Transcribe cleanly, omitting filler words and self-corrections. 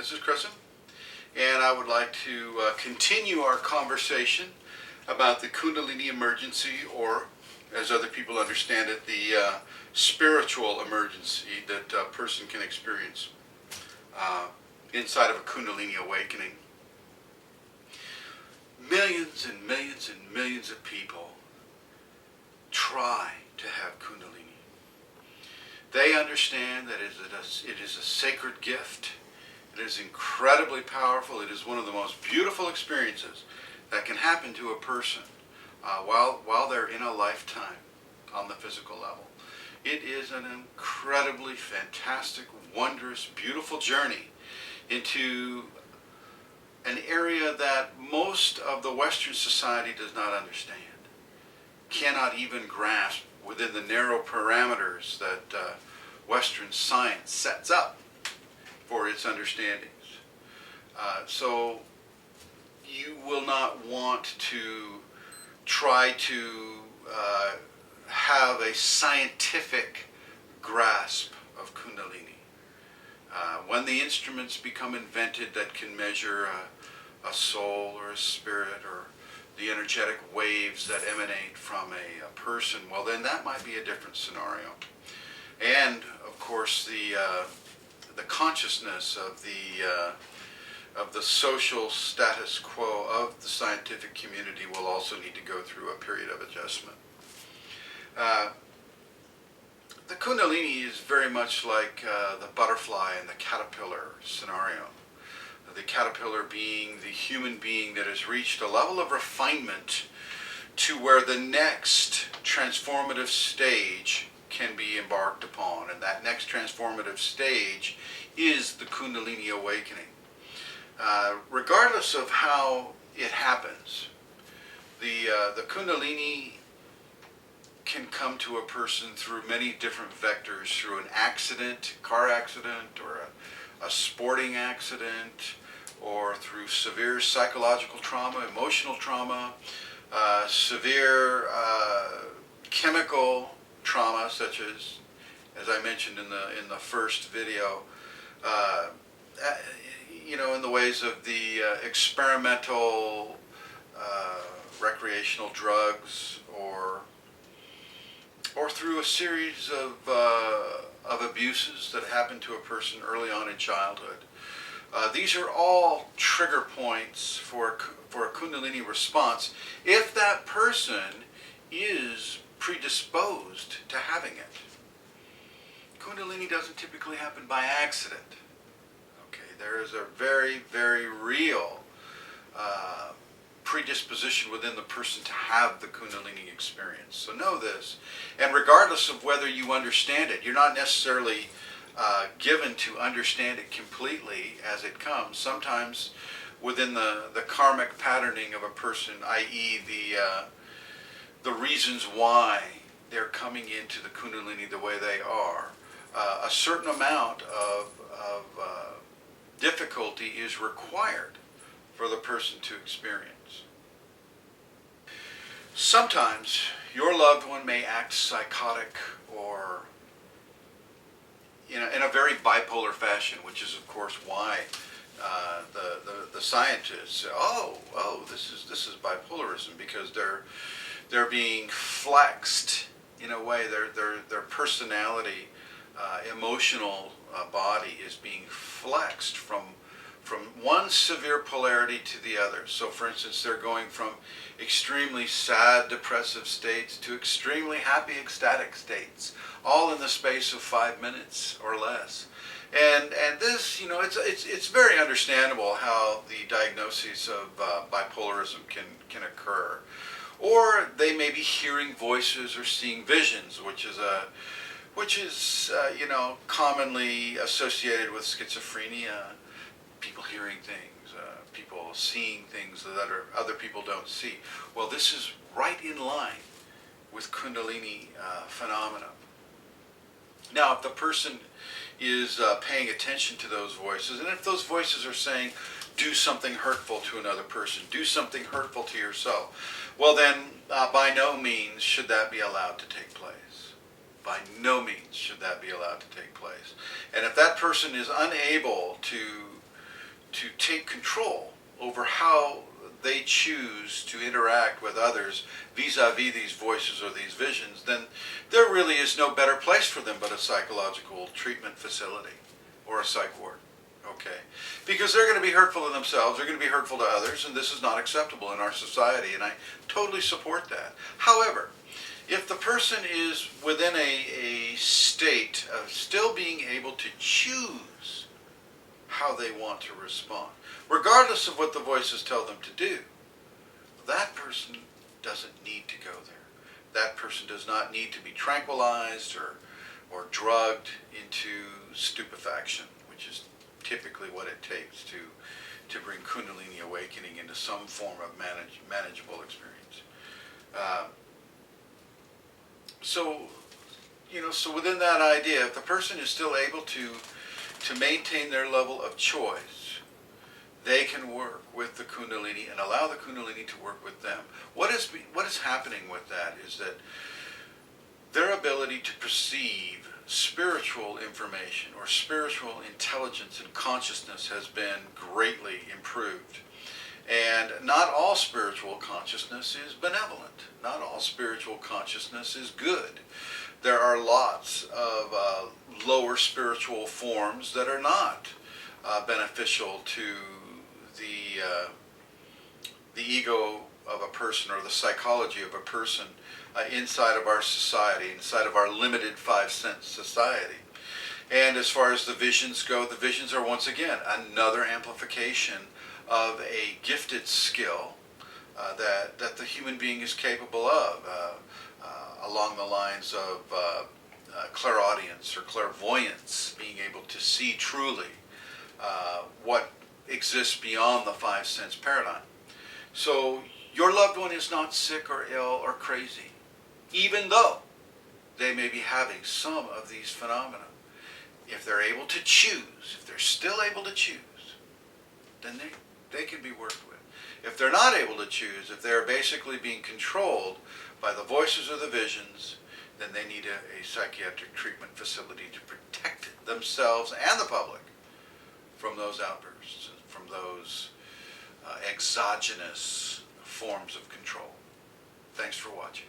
This is Chrism, and I would like to continue our conversation about the Kundalini Emergency, or as other people understand it, the spiritual emergency that a person can experience inside of a Kundalini awakening. Millions and millions and millions of people try to have Kundalini. They understand that it is a sacred gift. It is incredibly powerful. It is one of the most beautiful experiences that can happen to a person while they're in a lifetime on the physical level. It is an incredibly fantastic, wondrous, beautiful journey into an area that most of the Western society does not understand, cannot even grasp within the narrow parameters that Western science sets up for its understandings. So you will not want to try to have a scientific grasp of Kundalini. When the instruments become invented that can measure a soul or a spirit or the energetic waves that emanate from a person, well then that might be a different scenario. And of course the consciousness of the social status quo of the scientific community will also need to go through a period of adjustment. The Kundalini is very much like the butterfly and the caterpillar scenario. The caterpillar being the human being that has reached a level of refinement to where the next transformative stage can be embarked upon. And that next transformative stage is the Kundalini awakening. Regardless of how it happens, the Kundalini can come to a person through many different vectors, through an accident, car accident, or a sporting accident, or through severe psychological trauma, emotional trauma, severe chemical trauma, such as I mentioned in the first video, in the ways of the experimental recreational drugs, or through a series of abuses that happen to a person early on in childhood. These are all trigger points for a Kundalini response if that person is predisposed to having it. Kundalini doesn't typically happen by accident. Okay, there is a very, very real predisposition within the person to have the Kundalini experience. So know this, and regardless of whether you understand it, you're not necessarily given to understand it completely as it comes. Sometimes within the karmic patterning of a person, i.e. the reasons why they're coming into the Kundalini the way they are, a certain amount of difficulty is required for the person to experience. Sometimes your loved one may act psychotic or in a very bipolar fashion, which is of course why the scientists say, this is bipolarism, because they're being flexed in a way. Their personality, emotional body is being flexed from one severe polarity to the other. So for instance, they're going from extremely sad, depressive states to extremely happy, ecstatic states, all in the space of 5 minutes or less. And this, it's very understandable how the diagnoses of bipolarism can occur. Or they may be hearing voices or seeing visions, which is commonly associated with schizophrenia. People hearing things, people seeing things that other people don't see. Well, this is right in line with Kundalini phenomena. Now, if the person is paying attention to those voices, and if those voices are saying, do something hurtful to another person, do something hurtful to yourself, well then, by no means should that be allowed to take place. By no means should that be allowed to take place. And if that person is unable to to take control over how they choose to interact with others vis-a-vis these voices or these visions, then there really is no better place for them but a psychological treatment facility or a psych ward. Okay? Because they're going to be hurtful to themselves, they're going to be hurtful to others, and this is not acceptable in our society, and I totally support that. However, if the person is within a state of still being able to choose how they want to respond, regardless of what the voices tell them to do, that person doesn't need to go there. That person does not need to be tranquilized or drugged into stupefaction, which is typically what it takes to bring Kundalini awakening into some form of manageable experience. So within that idea, if the person is still able to maintain their level of choice, they can work with the Kundalini and allow the Kundalini to work with them. What is happening with that is that their ability to perceive spiritual information or spiritual intelligence and consciousness has been greatly improved. And not all spiritual consciousness is benevolent. Not all spiritual consciousness is good. There are lots of lower spiritual forms that are not beneficial to the ego of a person or the psychology of a person inside of our society, inside of our limited five-sense society. And as far as the visions go, the visions are once again another amplification of a gifted skill that the human being is capable of, along the lines of clairaudience or clairvoyance, being able to see truly what exists beyond the five-sense paradigm. So your loved one is not sick or ill or crazy, even though they may be having some of these phenomena. If they're able to choose, if they're still able to choose, then they can be worked with. If they're not able to choose, if they're basically being controlled by the voices or the visions, then they need a psychiatric treatment facility to protect themselves and the public from those outbursts, from those exogenous forms of control. Thanks for watching.